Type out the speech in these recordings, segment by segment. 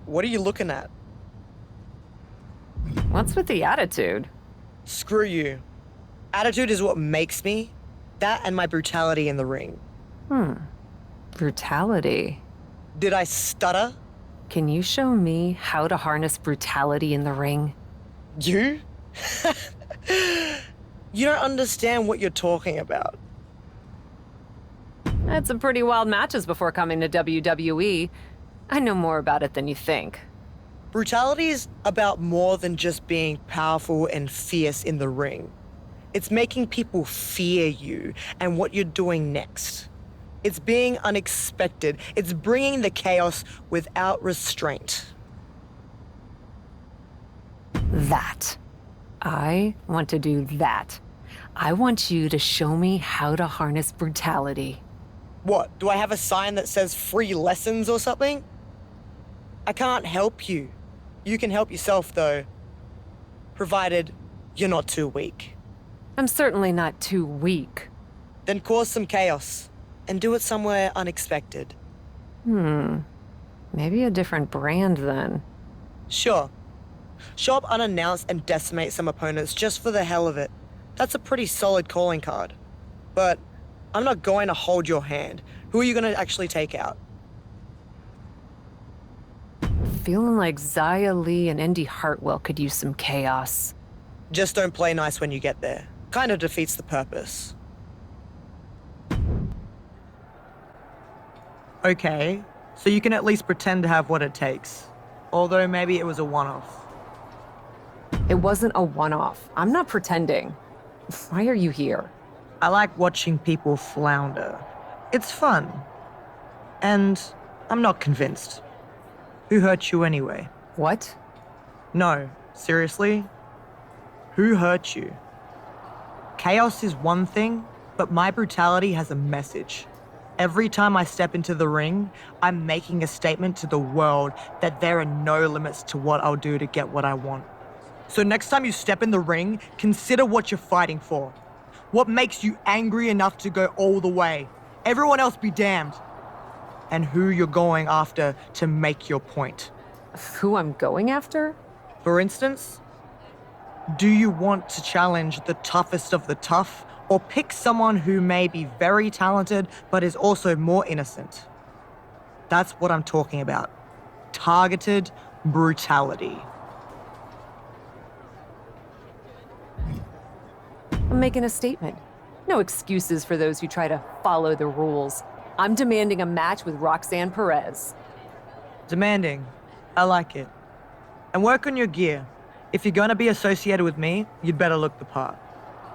What are you looking at? What's with the attitude? Screw you. Attitude is what makes me. That and my brutality in the ring. Brutality. Did I stutter? Can you show me how to harness brutality in the ring? You? You don't understand what you're talking about. Had some pretty wild matches before coming to WWE. I know more about it than you think. Brutality is about more than just being powerful and fierce in the ring. It's making people fear you and what you're doing next. It's being unexpected. It's bringing the chaos without restraint. That. I want to do that. I want you to show me how to harness brutality. What, do I have a sign that says free lessons or something? I can't help you. You can help yourself, though. Provided you're not too weak. I'm certainly not too weak. Then cause some chaos, and do it somewhere unexpected. Maybe a different brand, then. Sure. Show up unannounced and decimate some opponents just for the hell of it. That's a pretty solid calling card. But I'm not going to hold your hand. Who are you going to actually take out? Feeling like Xia Li and Indy Hartwell could use some chaos. Just don't play nice when you get there. Kind of defeats the purpose. Okay, so you can at least pretend to have what it takes. Although maybe it was a one-off. It wasn't a one-off. I'm not pretending. Why are you here? I like watching people flounder. It's fun. And I'm not convinced. Who hurt you anyway? What? No, seriously? Who hurt you? Chaos is one thing, but my brutality has a message. Every time I step into the ring, I'm making a statement to the world that there are no limits to what I'll do to get what I want. So next time you step in the ring, consider what you're fighting for. What makes you angry enough to go all the way? Everyone else be damned. And who you're going after to make your point. Who I'm going after? For instance, do you want to challenge the toughest of the tough, or pick someone who may be very talented but is also more innocent? That's what I'm talking about. Targeted brutality. I'm making a statement. No excuses for those who try to follow the rules. I'm demanding a match with Roxanne Perez. Demanding. I like it. And work on your gear. If you're gonna be associated with me, you'd better look the part.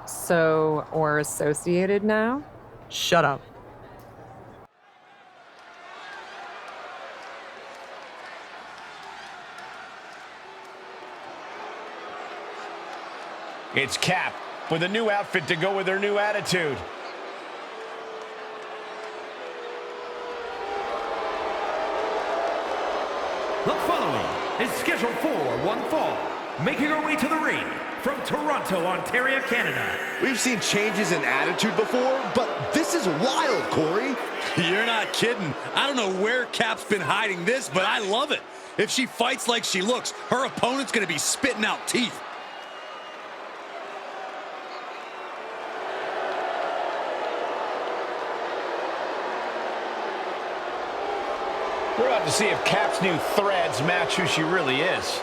So, we're associated now? Shut up. It's Cap with a new outfit to go with her new attitude. The following is scheduled for one fall, making her way to the ring from Toronto, Ontario, Canada. We've seen changes in attitude before, but this is wild, Corey. You're not kidding. I don't know where Cap's been hiding this, but I love it. If she fights like she looks, her opponent's going to be spitting out teeth. We're about to see if Cap's new threads match who she really is.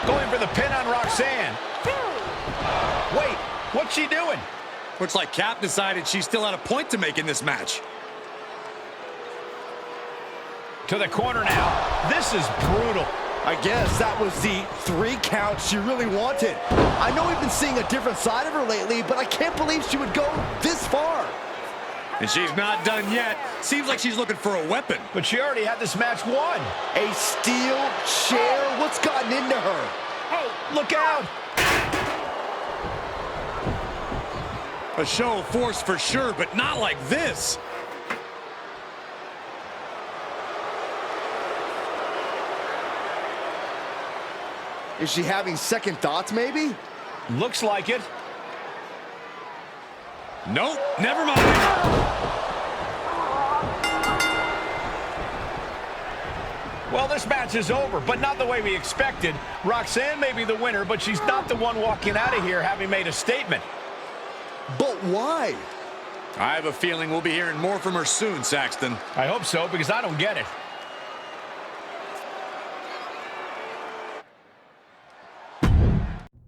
Going for the pin on Roxanne. Wait, what's she doing? Looks like Cap decided she still had a point to make in this match. To the corner now. This is brutal. I guess that was the 3 count she really wanted. I know we've been seeing a different side of her lately, but I can't believe she would go this far. And she's not done yet. Seems like she's looking for a weapon. But she already had this match won. A steel chair? What's gotten into her? Oh, look out! A show of force for sure, but not like this. Is she having second thoughts, maybe? Looks like it. Nope, never mind. Well, this match is over, but not the way we expected. Roxanne may be the winner, but she's not the one walking out of here having made a statement. But why? I have a feeling we'll be hearing more from her soon, Saxton. I hope so, because I don't get it.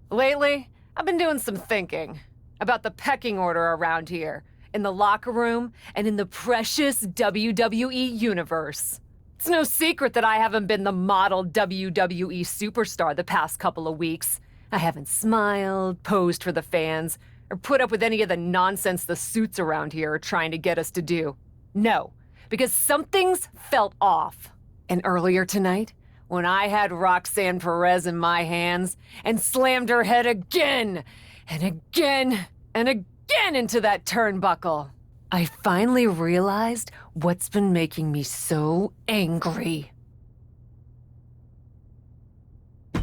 Lately, I've been doing some thinking about the pecking order around here, in the locker room, and in the precious WWE universe. It's no secret that I haven't been the model WWE superstar the past couple of weeks. I haven't smiled, posed for the fans, or put up with any of the nonsense the suits around here are trying to get us to do. No, because something's felt off. And earlier tonight, when I had Roxanne Perez in my hands and slammed her head again and again and again into that turnbuckle, I finally realized what's been making me so angry.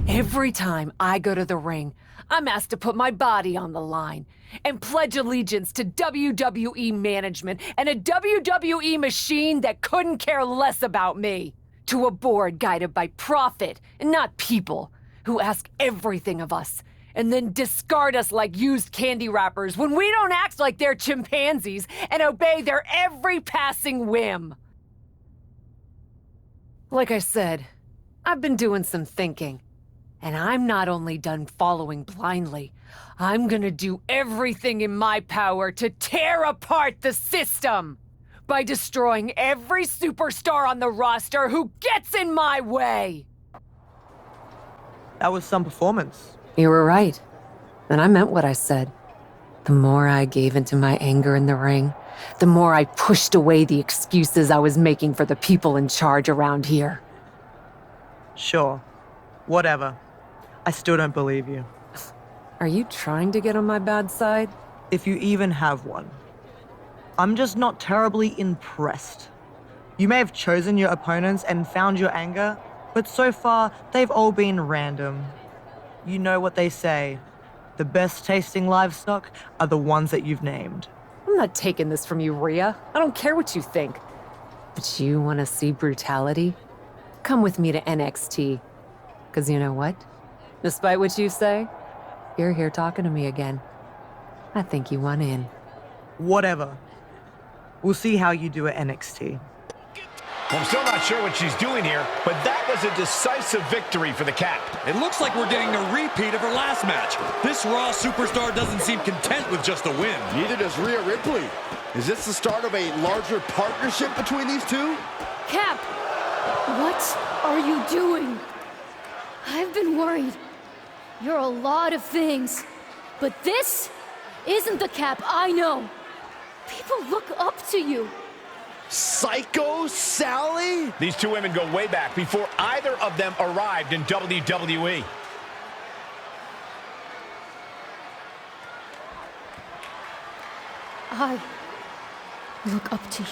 Every time I go to the ring, I'm asked to put my body on the line and pledge allegiance to WWE management and a WWE machine that couldn't care less about me. To a board guided by profit and not people, who ask everything of us and then discard us like used candy wrappers when we don't act like they're chimpanzees and obey their every passing whim. Like I said, I've been doing some thinking, and I'm not only done following blindly, I'm gonna do everything in my power to tear apart the system by destroying every superstar on the roster who gets in my way. That was some performance. You were right, and I meant what I said. The more I gave into my anger in the ring, the more I pushed away the excuses I was making for the people in charge around here. Sure. Whatever. I still don't believe you. Are you trying to get on my bad side? If you even have one. I'm just not terribly impressed. You may have chosen your opponents and found your anger, but so far, they've all been random. You know what they say. The best tasting livestock are the ones that you've named. I'm not taking this from you, Rhea. I don't care what you think. But you want to see brutality? Come with me to NXT. Because you know what? Despite what you say, you're here talking to me again. I think you want in. Whatever. We'll see how you do at NXT. I'm still not sure what she's doing here, but that was a decisive victory for the Cap. It looks like we're getting a repeat of her last match. This Raw superstar doesn't seem content with just a win. Neither does Rhea Ripley. Is this the start of a larger partnership between these two? Cap, what are you doing? I've been worried. You're a lot of things, but this isn't the Cap I know. People look up to you. Psycho Sally? These two women go way back before either of them arrived in WWE. I look up to you.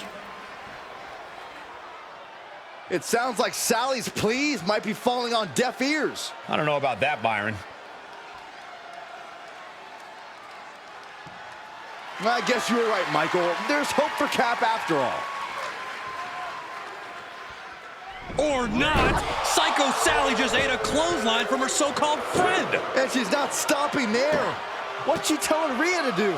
It sounds like Sally's pleas might be falling on deaf ears. I don't know about that, Byron. I guess you were right, Michael. There's hope for Cap after all. Or not. Psycho Sally just ate a clothesline from her so-called friend. And she's not stopping there. What's she telling Rhea to do?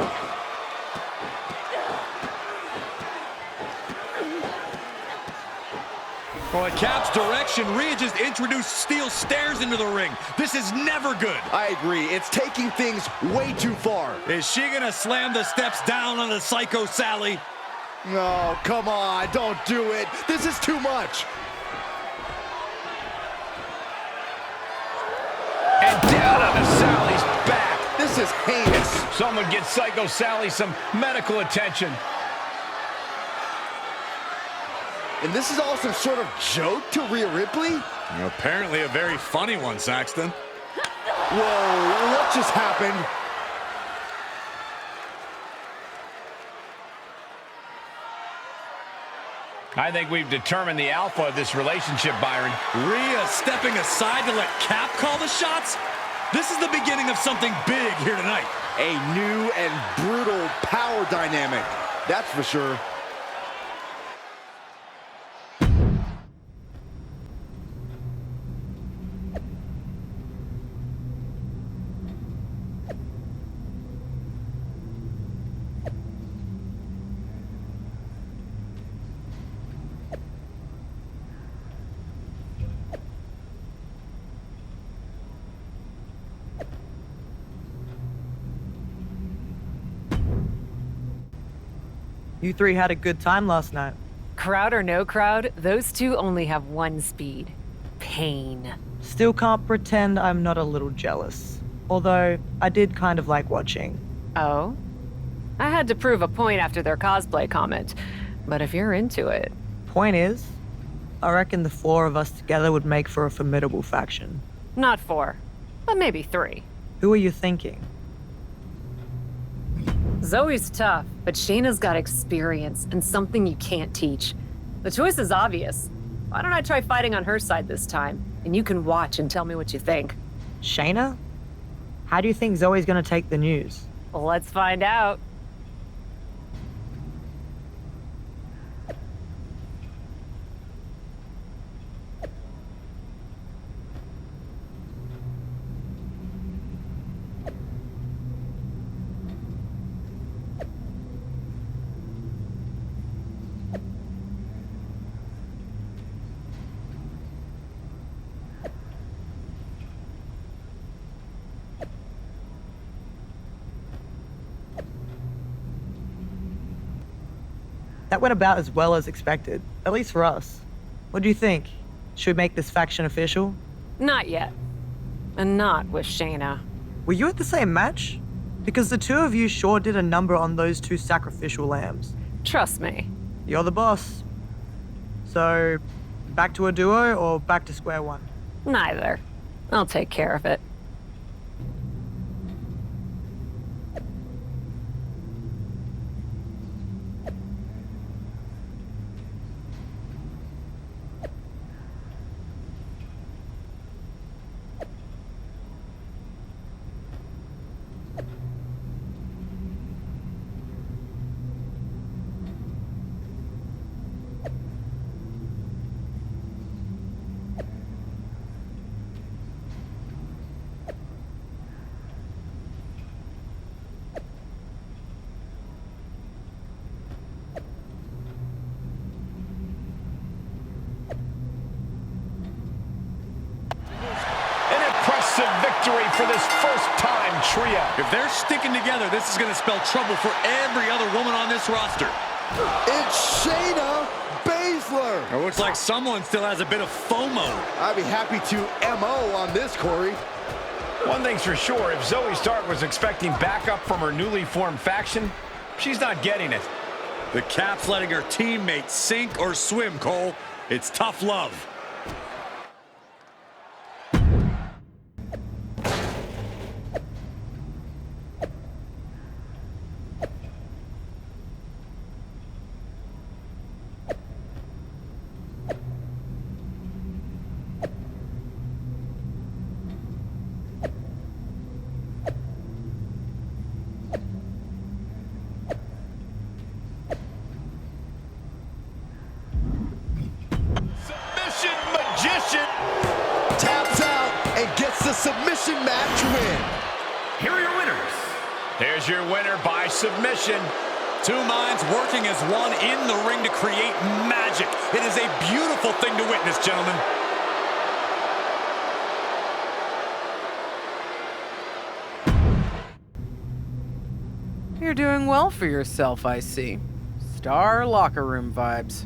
Well, at Cap's direction, Rhea just introduced steel stairs into the ring. This is never good. I agree. It's taking things way too far. Is she gonna slam the steps down on the Psycho Sally? No, come on, don't do it. This is too much. And down onto Sally's back. This is heinous. Someone get Psycho Sally some medical attention. And this is all some sort of joke to Rhea Ripley? Apparently a very funny one, Saxton. Whoa, what just happened? I think we've determined the alpha of this relationship, Byron. Rhea stepping aside to let Cap call the shots? This is the beginning of something big here tonight. A new and brutal power dynamic, that's for sure. You three had a good time last night. Crowd or no crowd, those two only have one speed. Pain. Still can't pretend I'm not a little jealous. Although, I did kind of like watching. Oh? I had to prove a point after their cosplay comment. But if you're into it... Point is, I reckon the four of us together would make for a formidable faction. Not 4, but maybe 3. Who are you thinking? Zoe's tough, but Shayna's got experience and something you can't teach. The choice is obvious. Why don't I try fighting on her side this time? And you can watch and tell me what you think. Shayna? How do you think Zoe's gonna take the news? Well, let's find out. That went about as well as expected, at least for us. What do you think? Should we make this faction official? Not yet. And not with Shayna. Were you at the same match? Because the two of you sure did a number on those 2 sacrificial lambs. Trust me. You're the boss. So, back to a duo or back to square one? Neither. I'll take care of it. Victory for this first-time trio. If they're sticking together, this is going to spell trouble for every other woman on this roster. It's Shayna Baszler. It looks like someone still has a bit of FOMO. I'd be happy to MO on this, Corey. One thing's for sure, if Zoe Stark was expecting backup from her newly formed faction, she's not getting it. The Cap's letting her teammates sink or swim, Cole. It's tough love. Taps out and gets the submission match win. Here are your winners. There's your winner by submission. 2 minds working as one in the ring to create magic. It is a beautiful thing to witness, gentlemen. You're doing well for yourself, I see. Star locker room vibes.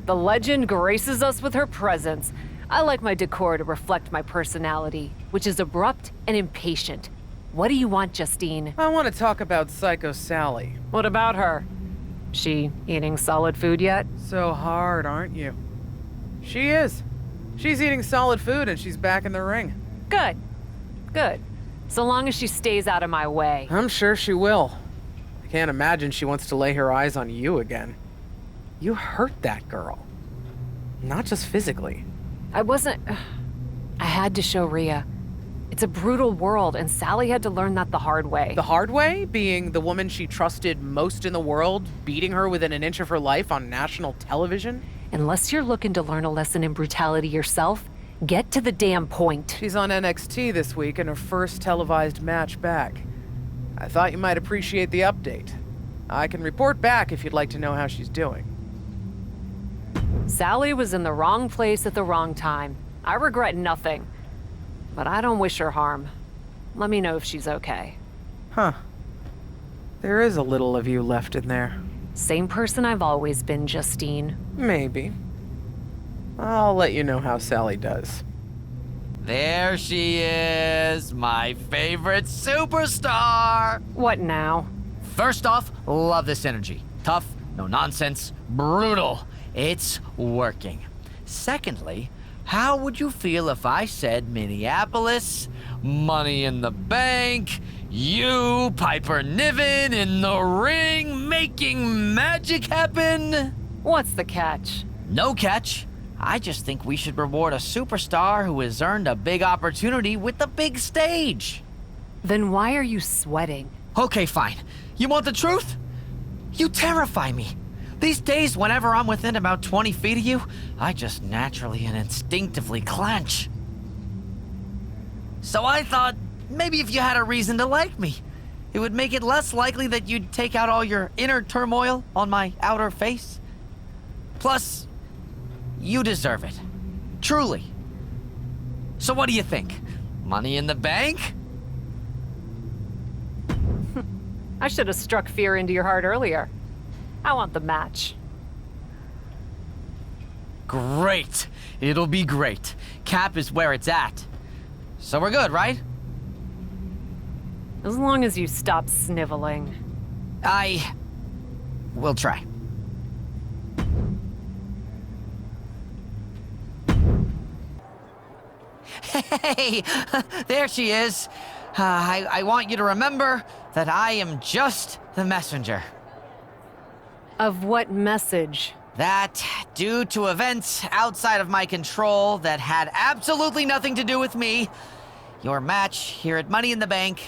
The legend graces us with her presence. I like my decor to reflect my personality, which is abrupt and impatient. What do you want, Justine? I want to talk about Psycho Sally. What about her? She eating solid food yet? So hard, aren't you? She is. She's eating solid food and she's back in the ring. Good. Good. So long as she stays out of my way. I'm sure she will. I can't imagine she wants to lay her eyes on you again. You hurt that girl. Not just physically. I had to show Rhea. It's a brutal world, and Sally had to learn that the hard way. The hard way? Being the woman she trusted most in the world, beating her within an inch of her life on national television? Unless you're looking to learn a lesson in brutality yourself, get to the damn point. She's on NXT this week in her first televised match back. I thought you might appreciate the update. I can report back if you'd like to know how she's doing. Sally was in the wrong place at the wrong time. I regret nothing. But I don't wish her harm. Let me know if she's okay. Huh. There is a little of you left in there. Same person I've always been, Justine. Maybe. I'll let you know how Sally does. There she is, my favorite superstar. What now? First off, love this energy. Tough, no nonsense, brutal. It's working. Secondly, how would you feel if I said Minneapolis, Money in the Bank, you, Piper Niven, in the ring, making magic happen? What's the catch? No catch. I just think we should reward a superstar who has earned a big opportunity with the big stage. Then why are you sweating? Okay, fine. You want the truth? You terrify me. These days, whenever I'm within about 20 feet of you, I just naturally and instinctively clench. So I thought, maybe if you had a reason to like me, it would make it less likely that you'd take out all your inner turmoil on my outer face. Plus, you deserve it. Truly. So what do you think? Money in the Bank? I should have struck fear into your heart earlier. I want the match. Great. It'll be great. Cap is where it's at. So we're good, right? As long as you stop sniveling. I will try. Hey, there she is. I want you to remember that I am just the messenger. Of what message? That, due to events outside of my control that had absolutely nothing to do with me, your match here at Money in the Bank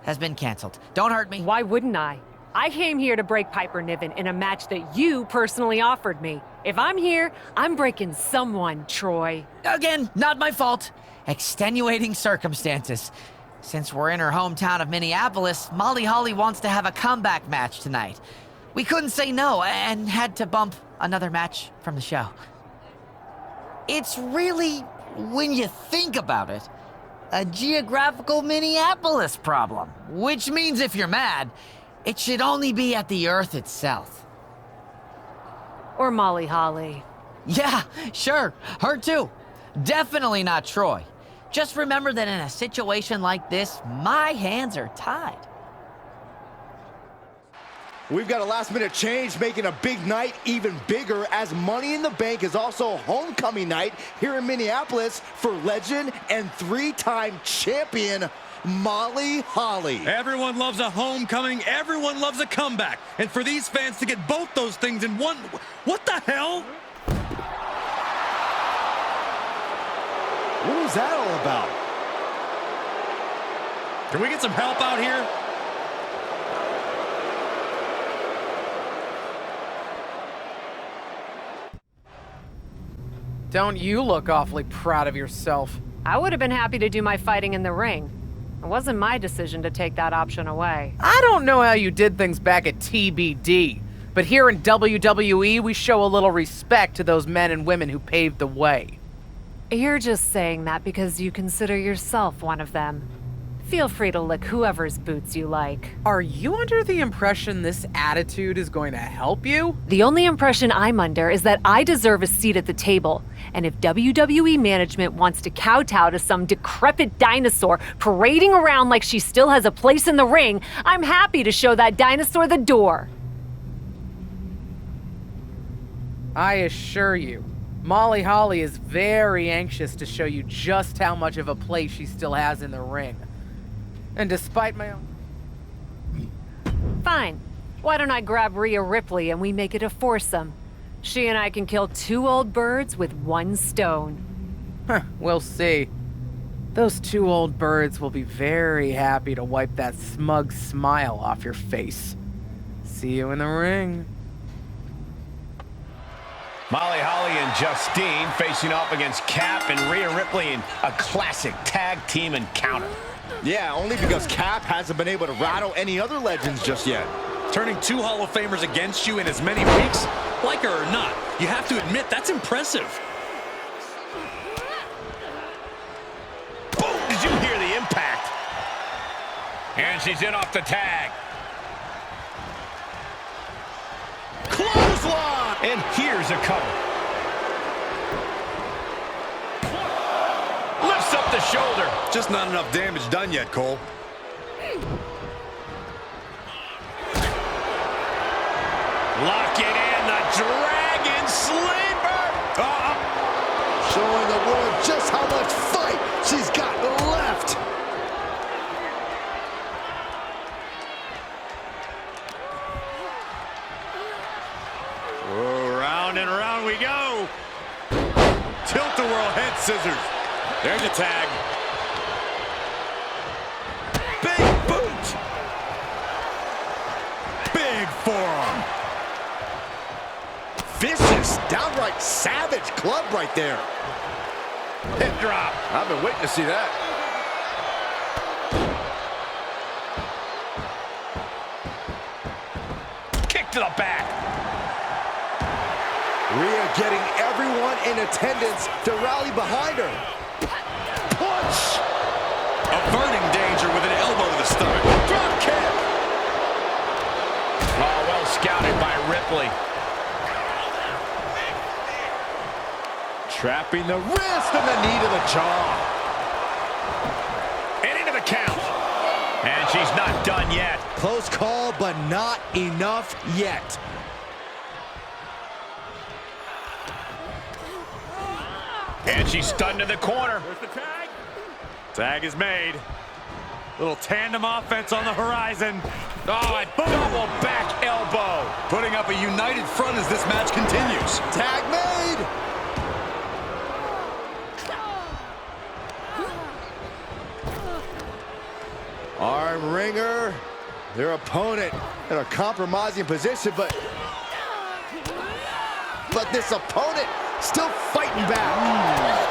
has been canceled. Don't hurt me. Why wouldn't I? I came here to break Piper Niven in a match that you personally offered me. If I'm here, I'm breaking someone, Troy. Again, not my fault. Extenuating circumstances. Since we're in her hometown of Minneapolis, Molly Holly wants to have a comeback match tonight. We couldn't say no and had to bump another match from the show. It's really, when you think about it, a geographical Minneapolis problem. Which means if you're mad, it should only be at the Earth itself. Or Molly Holly. Yeah, sure, her too. Definitely not Troy. Just remember that in a situation like this, my hands are tied. We've got a last-minute change, making a big night even bigger, as Money in the Bank is also homecoming night here in Minneapolis for legend and three-time champion Molly Holly. Everyone loves a homecoming. Everyone loves a comeback. And for these fans to get both those things in one... What the hell? What was that all about? Can we get some help out here? Don't you look awfully proud of yourself? I would have been happy to do my fighting in the ring. It wasn't my decision to take that option away. I don't know how you did things back at TBD, but here in WWE, we show a little respect to those men and women who paved the way. You're just saying that because you consider yourself one of them. Feel free to lick whoever's boots you like. Are you under the impression this attitude is going to help you? The only impression I'm under is that I deserve a seat at the table. And if WWE management wants to kowtow to some decrepit dinosaur parading around like she still has a place in the ring, I'm happy to show that dinosaur the door. I assure you, Molly Holly is very anxious to show you just how much of a place she still has in the ring. And despite my own... Fine. Why don't I grab Rhea Ripley and we make it a foursome? She and I can kill 2 old birds with 1 stone. We'll see. Those 2 old birds will be very happy to wipe that smug smile off your face. See you in the ring. Molly Holly and Justine facing off against Cap and Rhea Ripley in a classic tag team encounter. Yeah, only because Cap hasn't been able to rattle any other legends just yet. Turning 2 Hall of Famers against you in as many weeks? Like her or not, you have to admit that's impressive. Boom! Did you hear the impact? And she's in off the tag. slide. And here's a cover. Lifts up the shoulder. Just not enough damage done yet, Cole. Lock it in, the Dragon Sleeper. Showing the world just how much fight she's got left. Oh, round and round we go. Tilt-a-whirl head scissors. There's a tag. Big boot. Big forearm. Vicious, downright savage club right there. Hip drop. I've been waiting to see that. Kick to the back. Rhea getting everyone in attendance to rally behind her. Punch! Averting danger with an elbow to the stomach. Drop kick! Oh, well scouted by Ripley. Trapping the wrist and the knee to the jaw. And into the count. And she's not done yet. Close call, but not enough yet. And she's stunned in the corner. There's the tag. Tag is made. Little tandem offense on the horizon. Oh, a double back elbow. Putting up a united front as this match continues. Tag made! Arm wringer. Their opponent in a compromising position, but this opponent still fighting back.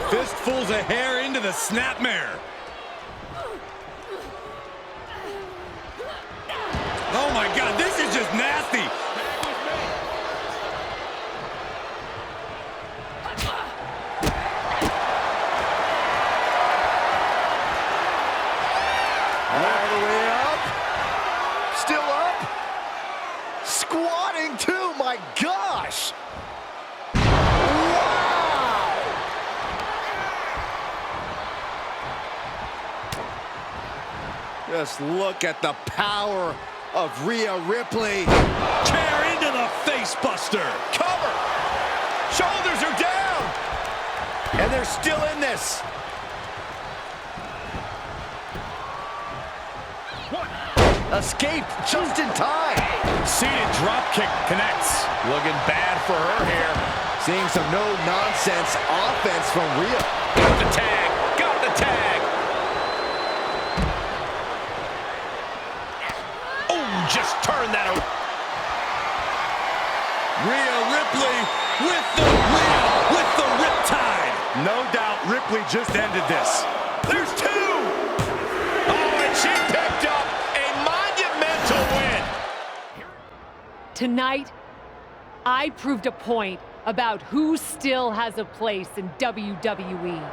Fistfuls of hair into the snapmare. Oh my God, this is just nasty. All the way up. Still up. Squatting too, my gosh. Wow. Just look at the power of Rhea Ripley. Tear into the face buster. Cover. Shoulders are down. And they're still in this. Escape just in time. Seated drop kick connects. Looking bad for her here. Seeing some no-nonsense offense from Rhea. Got the tag. Got the tag. Oh, just turn that over. Rhea Ripley with the riptide. No doubt Ripley just ended this. There's two. Oh, and she picked up a monumental win. Tonight, I proved a point about who still has a place in WWE.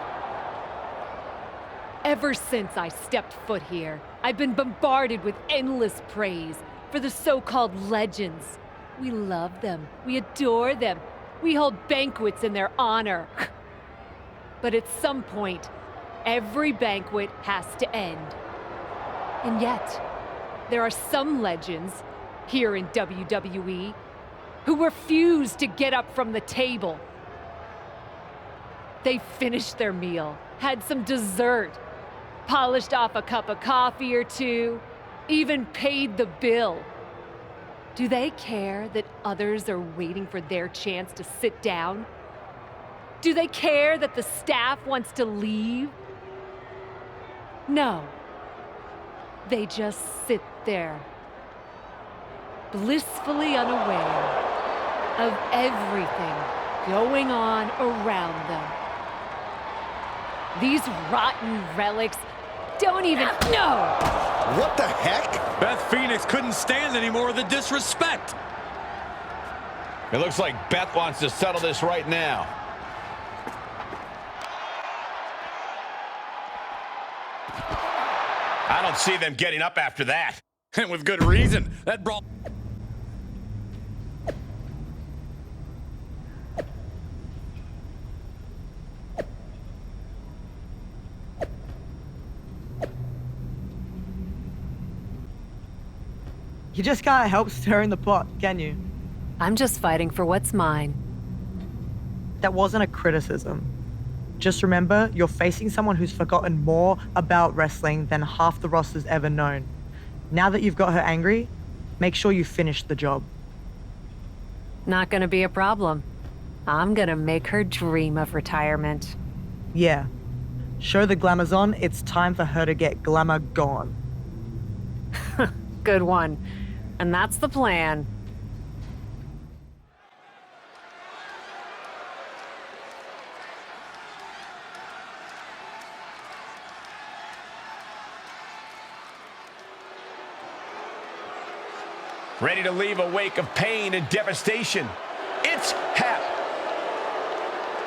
Ever since I stepped foot here, I've been bombarded with endless praise for the so-called legends. We love them. We adore them. We hold banquets in their honor. But at some point, every banquet has to end. And yet, there are some legends here in WWE who refuse to get up from the table. They finished their meal, had some dessert, polished off a cup of coffee or two, even paid the bill. Do they care that others are waiting for their chance to sit down? Do they care that the staff wants to leave? No. They just sit there, blissfully unaware of everything going on around them. These rotten relics don't even know. What the heck? Beth Phoenix couldn't stand any more of the disrespect. It looks like Beth wants to settle this right now. I don't see them getting up after that. And with good reason. That brawl... You just can't help stirring the pot, can you? I'm just fighting for what's mine. That wasn't a criticism. Just remember, you're facing someone who's forgotten more about wrestling than half the roster's ever known. Now that you've got her angry, make sure you finish the job. Not gonna be a problem. I'm gonna make her dream of retirement. Yeah. Show the Glamazon it's time for her to get glamour gone. Good one. And that's the plan. Ready to leave a wake of pain and devastation. It's Hap.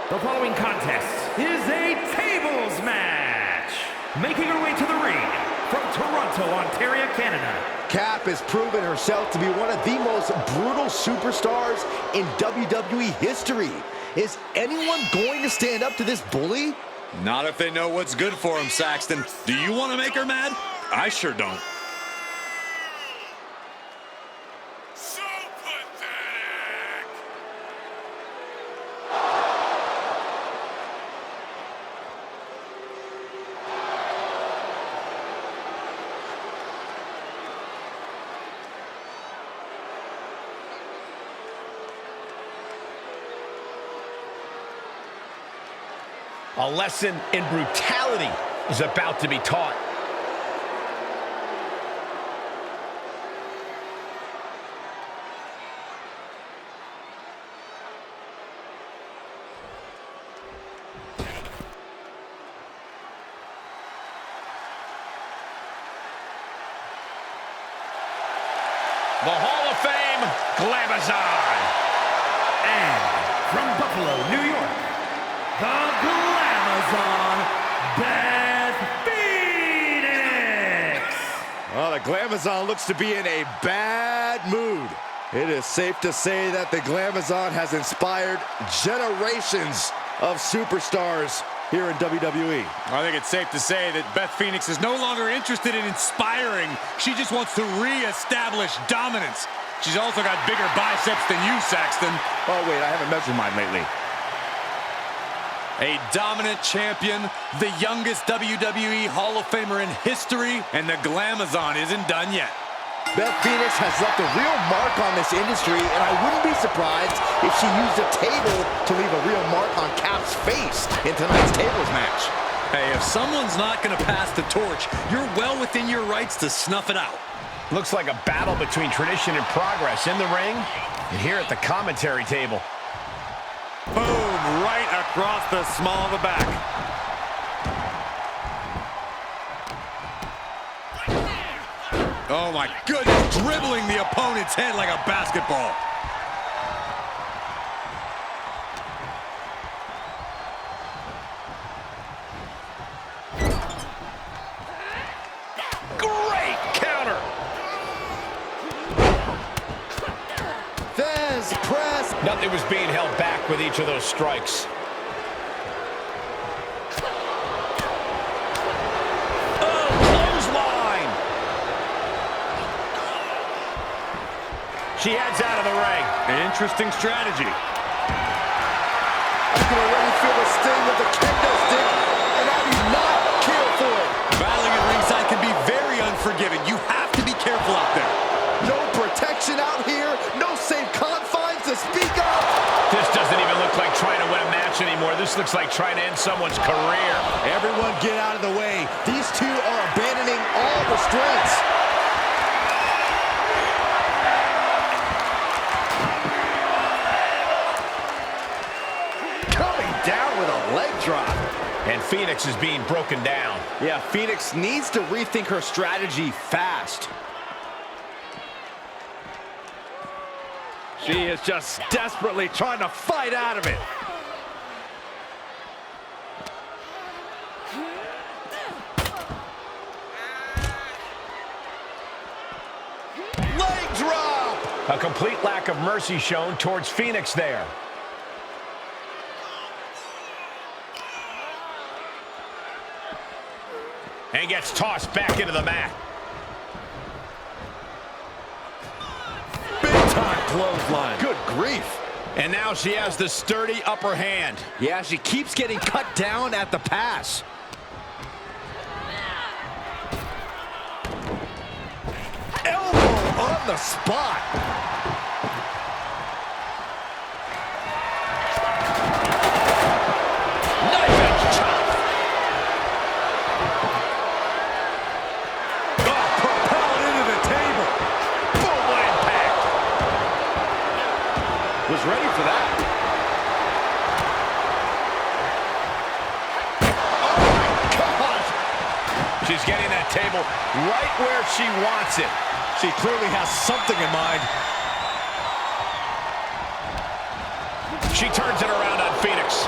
The following contest is a tables match. Making her way to the ring from Toronto, Ontario, Canada. Cap has proven herself to be one of the most brutal superstars in WWE history. Is anyone going to stand up to this bully? Not if they know what's good for him, Saxton. Do you want to make her mad? I sure don't. So pathetic! A lesson in brutality is about to be taught. The Hall of Fame, Glamazon. And from Buffalo, New York, the Glamazon, Beth Phoenix. Well, the Glamazon looks to be in a bad mood. It is safe to say that the Glamazon has inspired generations of superstars here in WWE. I think it's safe to say that Beth Phoenix is no longer interested in inspiring. She just wants to re-establish dominance. She's also got bigger biceps than you, Saxton. Oh, wait, I haven't measured mine lately. A dominant champion, the youngest WWE Hall of Famer in history, and the Glamazon isn't done yet. Beth Phoenix has left a real mark on this industry, and I wouldn't be surprised if she used a table to leave a real mark on Cap's face in tonight's tables match. Hey, if someone's not going to pass the torch, you're well within your rights to snuff it out. Looks like a battle between tradition and progress in the ring and here at the commentary table. Boom, right across the small of the back. Oh my goodness, dribbling the opponent's head like a basketball. Great counter. Fez press. Nothing was being held back with each of those strikes. Oh, clothesline. She heads out of the ring. Interesting strategy. I can already feel the sting of the kendo stick, and I do not care for it. Battling at ringside can be very unforgiving. You have to be careful out there. No protection out here, no safe confines to speak of. This doesn't even look like trying to win a match anymore. This looks like trying to end someone's career. Everyone get out of the way. These two are abandoning all restraints. Coming down with a leg drop. And Phoenix is being broken down. Yeah, Phoenix needs to rethink her strategy fast. She is just desperately trying to fight out of it. A complete lack of mercy shown towards Phoenix there. And gets tossed back into the mat. Big time clothesline. Good grief. And now she has the sturdy upper hand. Yeah, she keeps getting cut down at the pass. Elbow on the spot. Knife edge chop. Oh, propelled into the table. Boom, what impact. Was ready for that. Oh my gosh. She's getting that table right where she wants it. She clearly has something in mind. She turns it around on Phoenix.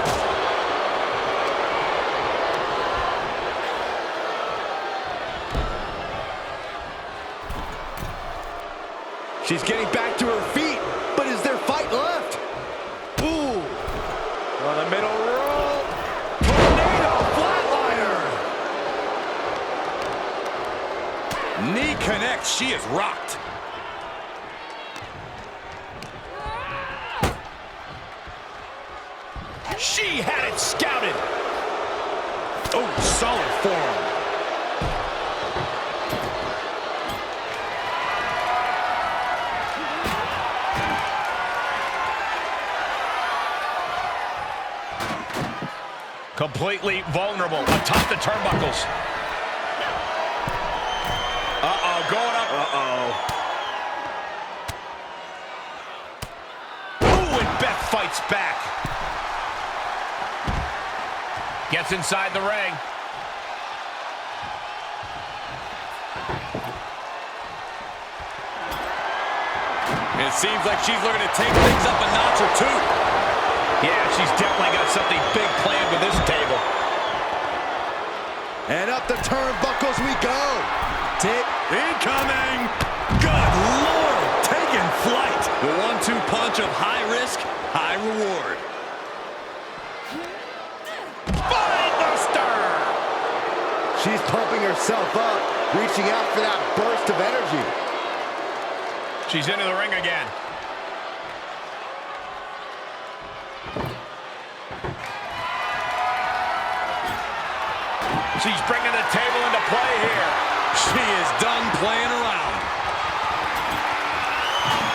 She's getting back to her feet, but is there fight left? Ooh. On the middle roll. Tornado flatliner. Knee connects. She is rocked. She had it scouted. Oh, solid forearm. Completely vulnerable atop the turnbuckles. Uh-oh, going up. Ooh, and Beth fights back. Gets inside the ring. It seems like she's looking to take things up a notch or two. Yeah, she's definitely got something big planned with this table. And up the turnbuckles we go. Tip. Incoming! Good Lord! Taking flight! The 1-2 punch of high risk, high reward. Spinebuster! She's pumping herself up, reaching out for that burst of energy. She's into the ring again. She's bringing the table into play here. She is done playing around.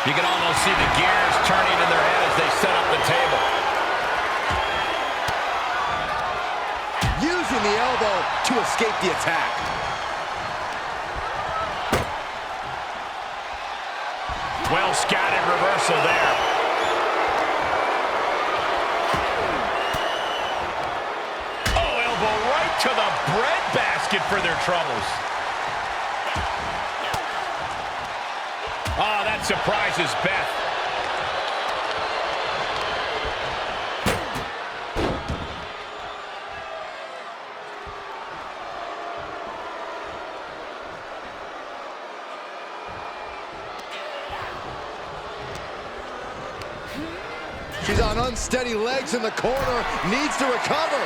You can almost see the gears turning in their head as they set up the table. Using the elbow to escape the attack. Well scouted reversal there. Oh, elbow right to the breadbasket for their troubles. Oh, that surprises Beth. She's on unsteady legs in the corner, needs to recover.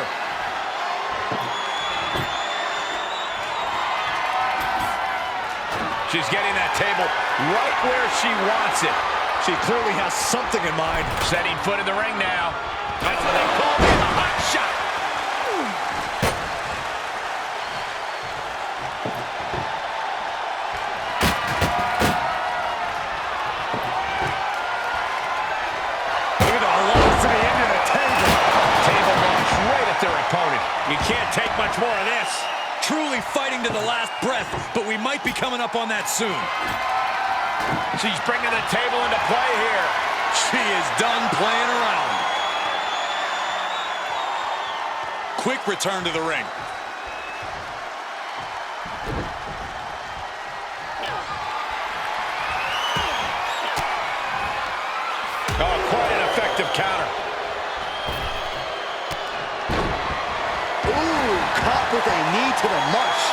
She's getting that table right where she wants it. She clearly has something in mind. Setting foot in the ring now. That's what they call it, a hot shot. Look at the velocity into the table. Table launch right at their opponent. You can't take much more of this. Truly fighting to the last breath, but we might be coming up on that soon. She's bringing the table into play here. She is done playing around. Quick return to the ring. Oh, quite an effective counter. Ooh, caught with a knee to the mush.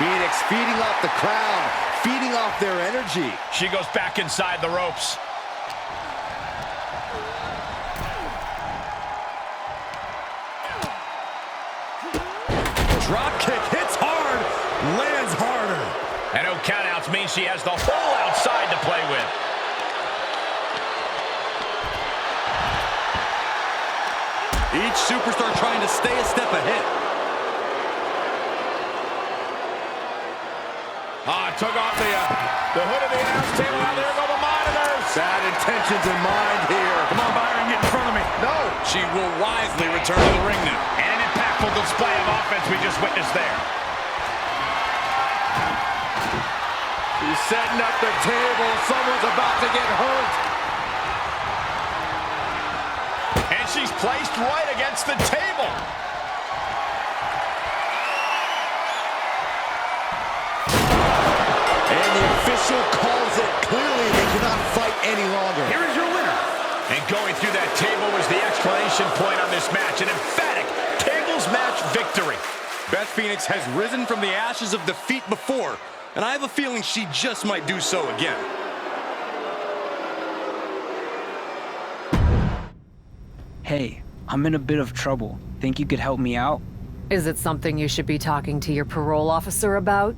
Phoenix feeding off the crowd, feeding off their energy. She goes back inside the ropes. Drop kick hits hard, lands harder. And no countouts means she has the whole outside to play with. Each superstar trying to stay a step ahead. Took off the hood of the announce table. Now there go the monitors. Bad intentions in mind here. Come on, Byron, get in front of me. No. She will wisely return to the ring now. And an impactful display of offense we just witnessed there. She's setting up the table. Someone's about to get hurt. And she's placed right against the table. And the official calls it. Clearly, they cannot fight any longer. Here is your winner. And going through that table was the exclamation point on this match. An emphatic tables match victory. Beth Phoenix has risen from the ashes of defeat before, and I have a feeling she just might do so again. Hey, I'm in a bit of trouble. Think you could help me out? Is it something you should be talking to your parole officer about?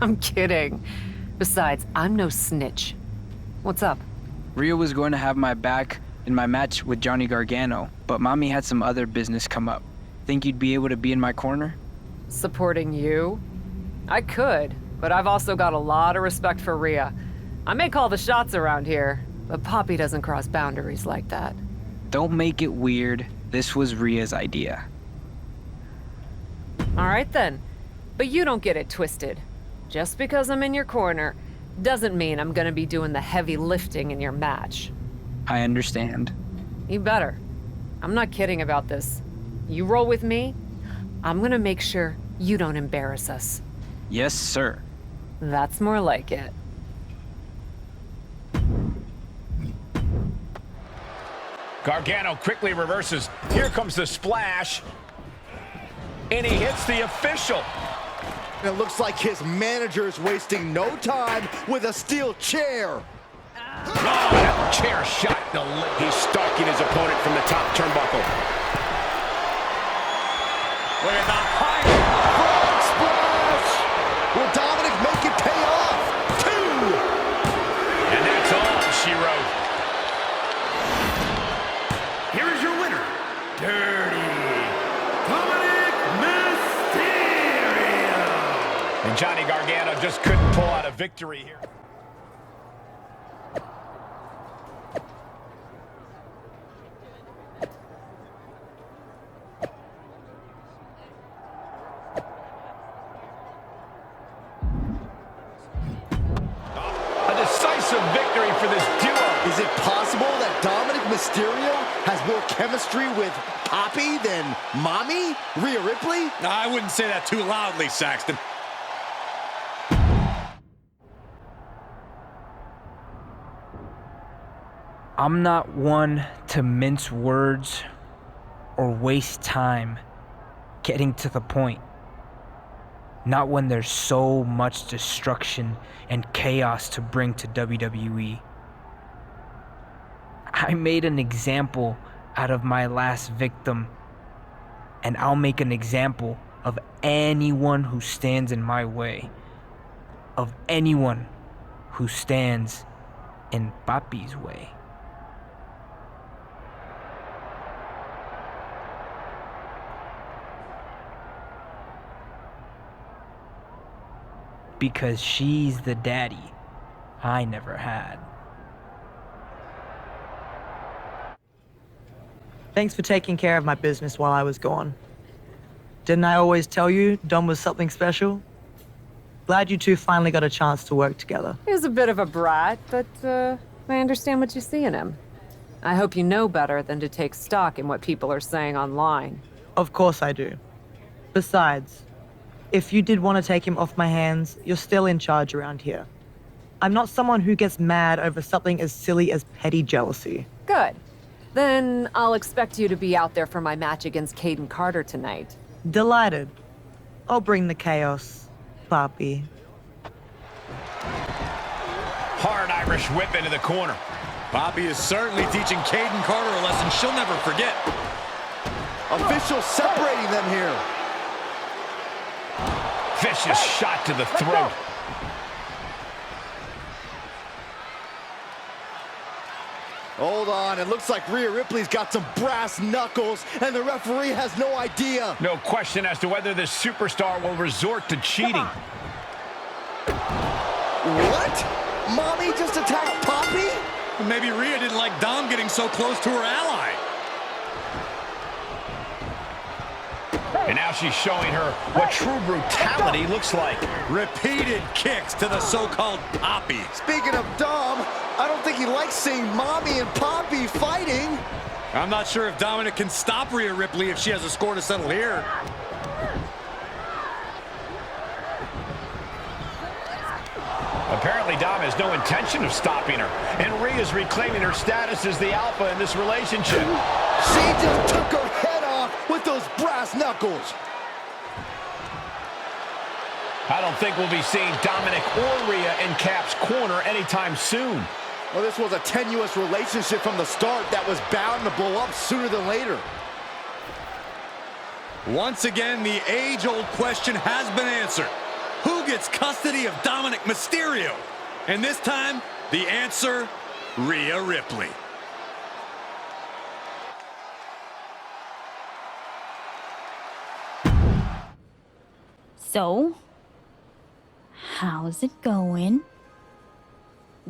I'm kidding. Besides, I'm no snitch. What's up? Rhea was going to have my back in my match with Johnny Gargano, but Mommy had some other business come up. Think you'd be able to be in my corner? Supporting you? I could, but I've also got a lot of respect for Rhea. I may call the shots around here, but Poppy doesn't cross boundaries like that. Don't make it weird. This was Rhea's idea. All right then, but you don't get it twisted. Just because I'm in your corner doesn't mean I'm gonna be doing the heavy lifting in your match. I understand. You better. I'm not kidding about this. You roll with me, I'm gonna make sure you don't embarrass us. Yes, sir. That's more like it. Gargano quickly reverses. Here comes the splash. And he hits the official. It looks like his manager is wasting no time with a steel chair. Oh, that chair shot. He's stalking his opponent from the top turnbuckle. Look at the high frog splash. Will Dominic make it pay off? 2. And that's all she wrote. Here is your winner, Dirty Dominic Mysterio. And Johnny Gargano just couldn't pull out a victory here. A decisive victory for this duo. Is it possible that Dominic Mysterio has more chemistry with Poppy than Mommy, Rhea Ripley? I wouldn't say that too loudly, Saxton. I'm not one to mince words or waste time getting to the point. Not when there's so much destruction and chaos to bring to WWE. I made an example out of my last victim, and I'll make an example of anyone who stands in my way. Of anyone who stands in Papi's way. Because she's the daddy I never had. Thanks for taking care of my business while I was gone. Didn't I always tell you Dom was something special? Glad you two finally got a chance to work together. He was a bit of a brat, but I understand what you see in him. I hope you know better than to take stock in what people are saying online. Of course I do. Besides, if you did want to take him off my hands, you're still in charge around here. I'm not someone who gets mad over something as silly as petty jealousy. Good. Then I'll expect you to be out there for my match against Caden Carter tonight. Delighted. I'll bring the chaos, Poppy. Hard Irish whip into the corner. Poppy is certainly teaching Caden Carter a lesson she'll never forget. Officials separating them here. Vicious shot to the throat. Hold on, it looks like Rhea Ripley's got some brass knuckles, and the referee has no idea. No question as to whether this superstar will resort to cheating. What? Mommy just attacked Poppy? Maybe Rhea didn't like Dom getting so close to her ally. And now she's showing her what true brutality looks like. Repeated kicks to the so-called Poppy. Speaking of Dom, I don't think he likes seeing Mommy and Poppy fighting. I'm not sure if Dominic can stop Rhea Ripley if she has a score to settle here. Apparently, Dom has no intention of stopping her. And Rhea's reclaiming her status as the alpha in this relationship. She just took her head off with those brass knuckles. I don't think we'll be seeing Dominic or Rhea in Cap's corner anytime soon. Well, this was a tenuous relationship from the start that was bound to blow up sooner than later. Once again, the age-old question has been answered. Who gets custody of Dominic Mysterio? And this time, the answer, Rhea Ripley. So, how's it going?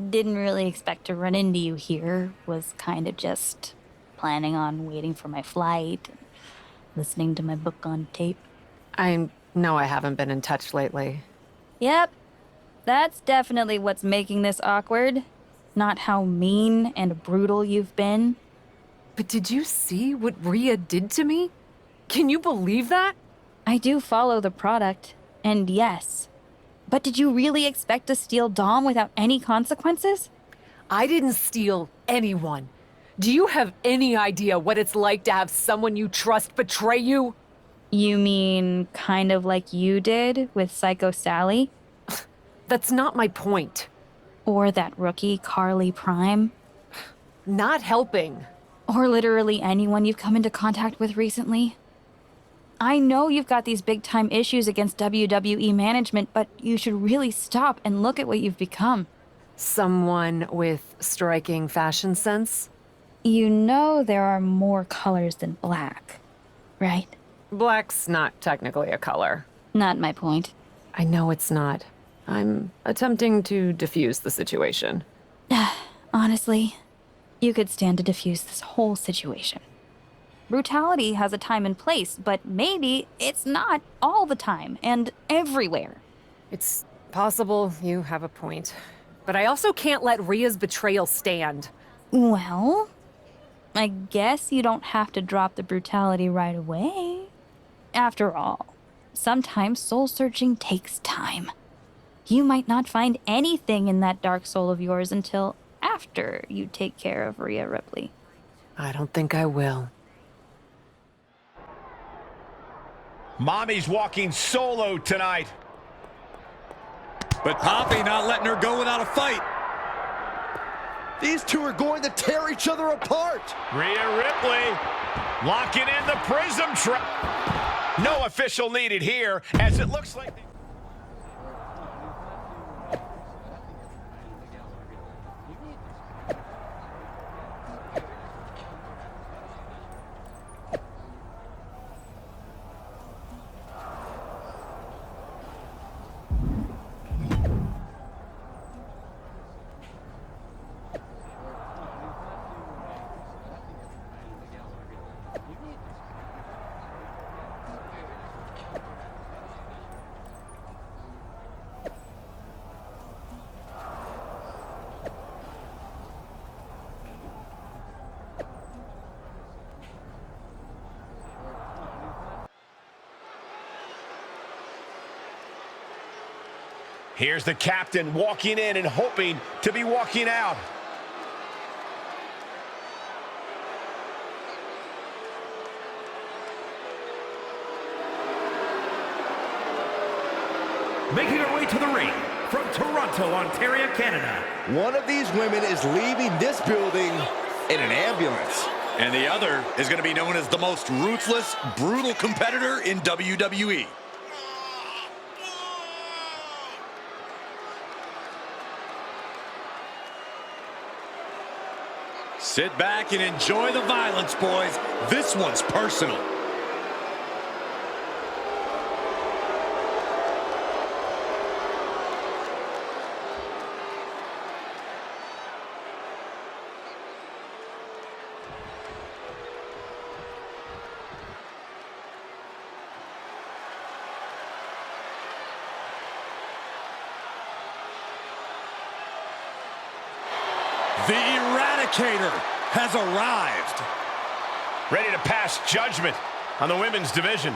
Didn't really expect to run into you here. Was kind of just planning on waiting for my flight, and listening to my book on tape. I know I haven't been in touch lately. Yep, that's definitely what's making this awkward. Not how mean and brutal you've been. But did you see what Rhea did to me? Can you believe that? I do follow the product, and yes. But did you really expect to steal Dom without any consequences? I didn't steal anyone. Do you have any idea what it's like to have someone you trust betray you? You mean kind of like you did with Psycho Sally? That's not my point. Or that rookie Carly Prime? Not helping. Or literally anyone you've come into contact with recently? I know you've got these big-time issues against WWE management, but you should really stop and look at what you've become. Someone with striking fashion sense? You know there are more colors than black, right? Black's not technically a color. Not my point. I know it's not. I'm attempting to diffuse the situation. Honestly, you could stand to diffuse this whole situation. Brutality has a time and place, but maybe it's not all the time and everywhere. It's possible you have a point. But I also can't let Rhea's betrayal stand. Well, I guess you don't have to drop the brutality right away. After all, sometimes soul-searching takes time. You might not find anything in that dark soul of yours until after you take care of Rhea Ripley. I don't think I will. Mommy's walking solo tonight. But Poppy not letting her go without a fight. These two are going to tear each other apart. Rhea Ripley locking in the prism trap. No official needed here, as it looks like... Here's the captain walking in and hoping to be walking out. making her way to the ring from Toronto, Ontario, Canada. One of these women is leaving this building in an ambulance. And the other is going to be known as the most ruthless, brutal competitor in WWE. Sit back and enjoy the violence, boys. This one's personal. The Eradicator has arrived. Ready to pass judgment on the women's division.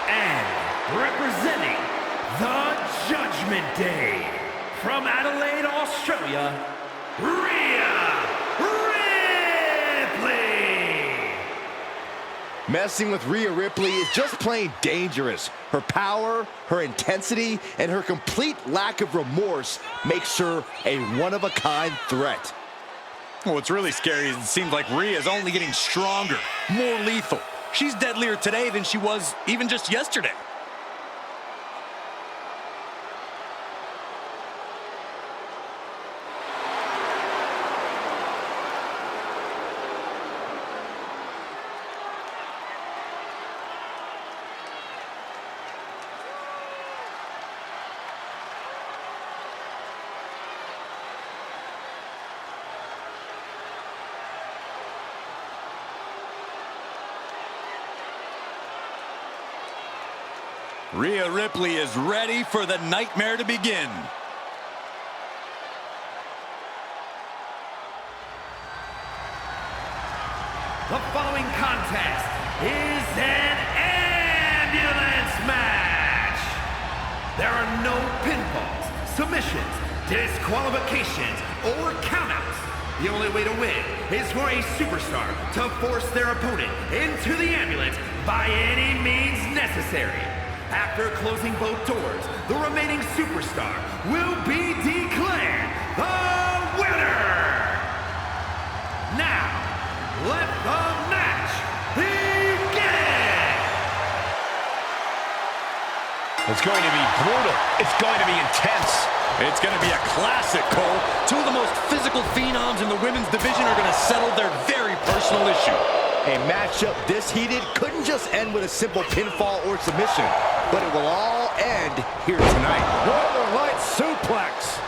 And representing the Judgment Day, from Adelaide, Australia, Rhea Ripley. Messing with Rhea Ripley is just plain dangerous. Her power, her intensity, and her complete lack of remorse makes her a one-of-a-kind threat. What's really scary is it seems like Rhea's only getting stronger, more lethal. She's deadlier today than she was even just yesterday. Rhea Ripley is ready for the nightmare to begin. The following contest is an ambulance match. There are no pinfalls, submissions, disqualifications, or countouts. The only way to win is for a superstar to force their opponent into the ambulance by any means necessary. After closing both doors, the remaining superstar will be declared the winner. Now, let the match begin! It's going to be brutal. It's going to be intense. It's going to be a classic, Cole. Two of the most physical phenoms in the women's division are going to settle their very personal issue. A matchup this heated couldn't just end with a simple pinfall or submission, but it will all end here tonight. Northern Light suplex.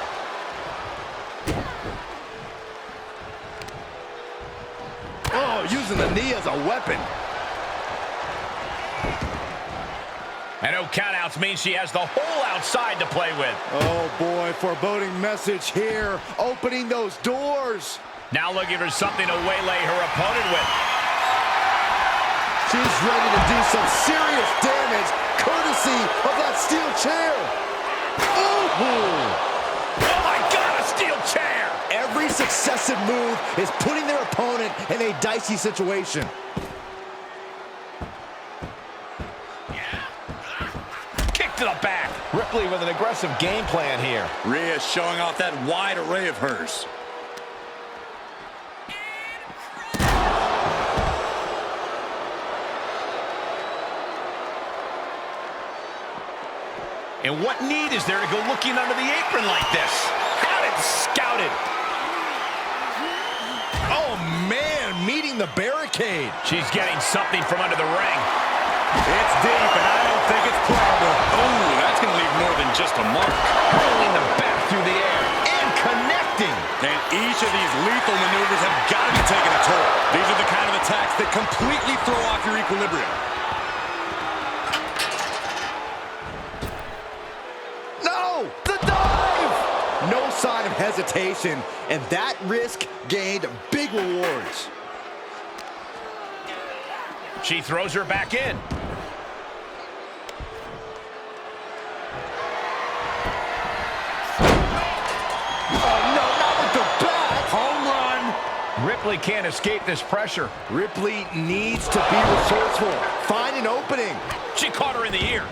Oh, using the knee as a weapon. And no countouts means she has the whole outside to play with. Oh boy, foreboding message here, opening those doors. Now looking for something to waylay her opponent with. She's ready to do some serious damage, courtesy of that steel chair. Ooh. Oh my God, a steel chair! Every successive move is putting their opponent in a dicey situation. Kick to the back. Ripley with an aggressive game plan here. Rhea showing off that wide array of hers. And what need is there to go looking under the apron like this? Got it scouted. Oh man, meeting the barricade. She's getting something from under the ring. It's deep, and I don't think it's playable. Oh, that's going to leave more than just a mark. Hurling the bat through the air and connecting. And each of these lethal maneuvers have got to be taking a toll. These are the kind of attacks that completely throw off your equilibrium. No, the dive! No sign of hesitation, and that risk gained big rewards. She throws her back in. Oh no, not with the bat! Home run. Ripley can't escape this pressure. Ripley needs to be resourceful. Find an opening. She caught her in the ear.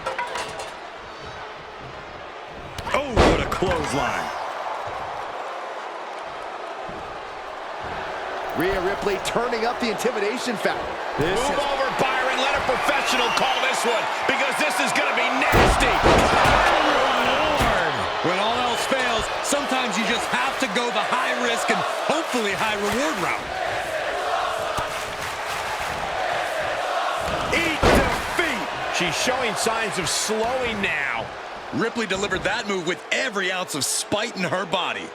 Oh, what a clothesline. Rhea Ripley turning up the intimidation factor. Move over, Byron. Let a professional call this one, because this is going to be nasty. When all else fails, sometimes you just have to go the high risk and hopefully high reward route. Eat defeat. She's showing signs of slowing now. Ripley delivered that move with every ounce of spite in her body.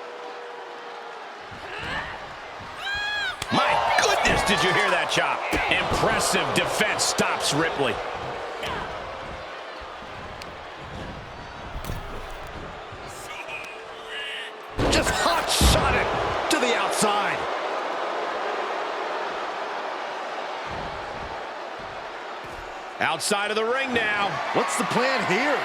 My goodness, did you hear that chop? Impressive defense stops Ripley. Just hot shot it to the outside. Outside of the ring now. What's the plan here?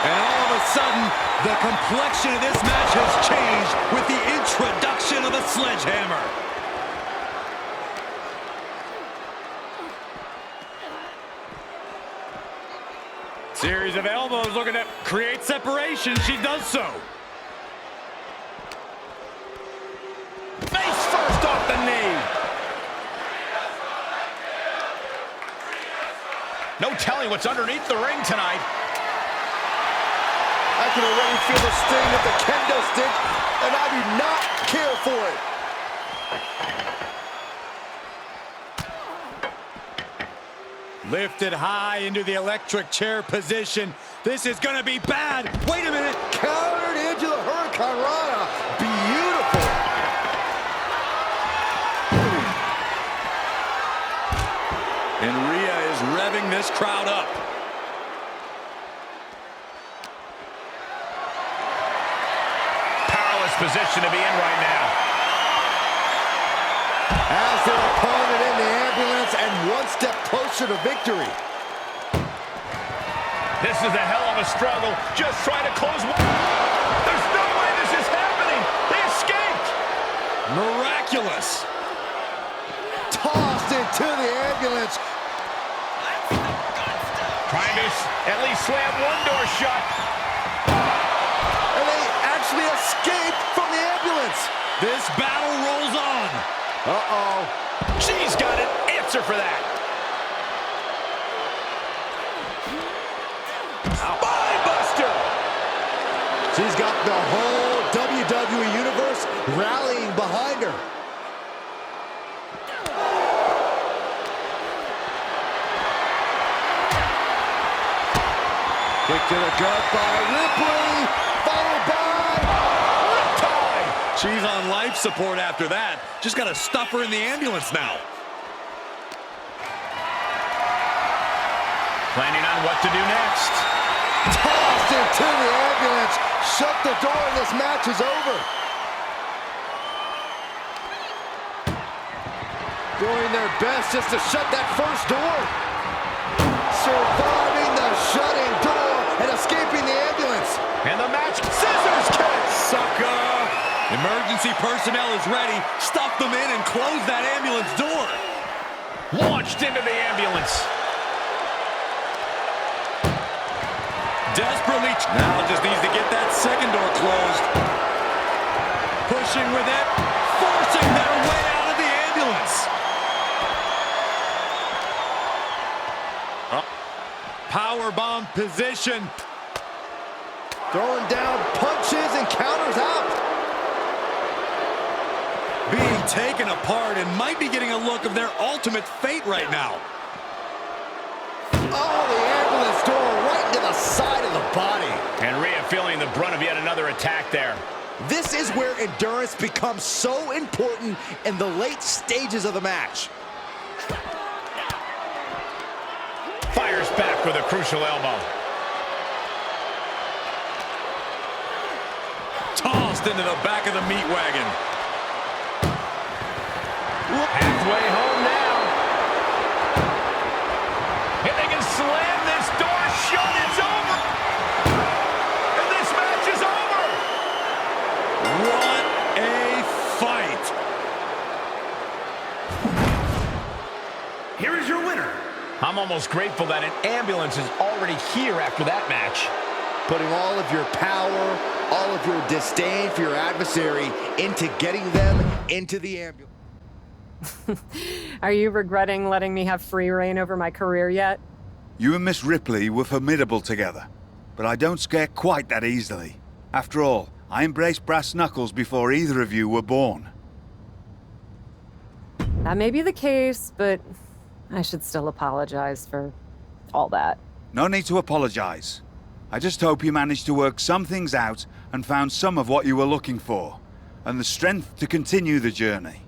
And all of a sudden, the complexion of this match has changed with the introduction of a sledgehammer. Series of elbows looking to create separation. She does so. Face first off the knee. No telling what's underneath the ring tonight. I can already feel the sting of the kendo stick, and I do not care for it. Lifted high into the electric chair position. This is going to be bad. Wait a minute. Countered into the Hurricane Rana. Beautiful. And Rhea is revving this crowd up. Powerless position to be in right now. As their opponent in the ambulance and one step closer to victory. This is a hell of a struggle. Just trying to close one. There's no way this is happening. They escaped. Miraculous. Tossed into the ambulance. Trying to at least slam one door shut. And they actually escaped from the ambulance. This battle rolls on. Uh-oh. She's got an answer for that. Spinebuster. She's got the whole WWE Universe rallying behind her. Kick to the gut by Ripley, followed by Riptide. She's on life support after that. Just got to stuff her in the ambulance now. Planning on what to do next. Tossed into the ambulance. Shut the door and this match is over. Doing their best just to shut that first door. Surviving the shutting door and escaping the ambulance. And the match, scissors kick. Sucker. Emergency personnel is ready. Stuff them in and close that ambulance door. Launched into the ambulance. Desperately. Now just needs to get that second door closed. Pushing with it. Forcing their way out of the ambulance. Powerbomb position. Throwing down punches and counters out. Being taken apart and might be getting a look of their ultimate fate right now. Oh, the ambulance door right into the side of the body. And Rhea feeling the brunt of yet another attack there. This is where endurance becomes so important in the late stages of the match. Fires back with a crucial elbow. Tossed into the back of the meat wagon. Halfway home now. And they can slam this door shut. It's over. And this match is over. What a fight. is your winner. I'm almost grateful that an ambulance is already here after that match. Putting all of your power, all of your disdain for your adversary into getting them into the ambulance. Are you regretting letting me have free reign over my career yet? You and Miss Ripley were formidable together, but I don't scare quite that easily. After all, I embraced brass knuckles before either of you were born. That may be the case, but I should still apologize for all that. No need to apologize. I just hope you managed to work some things out and found some of what you were looking for, and the strength to continue the journey.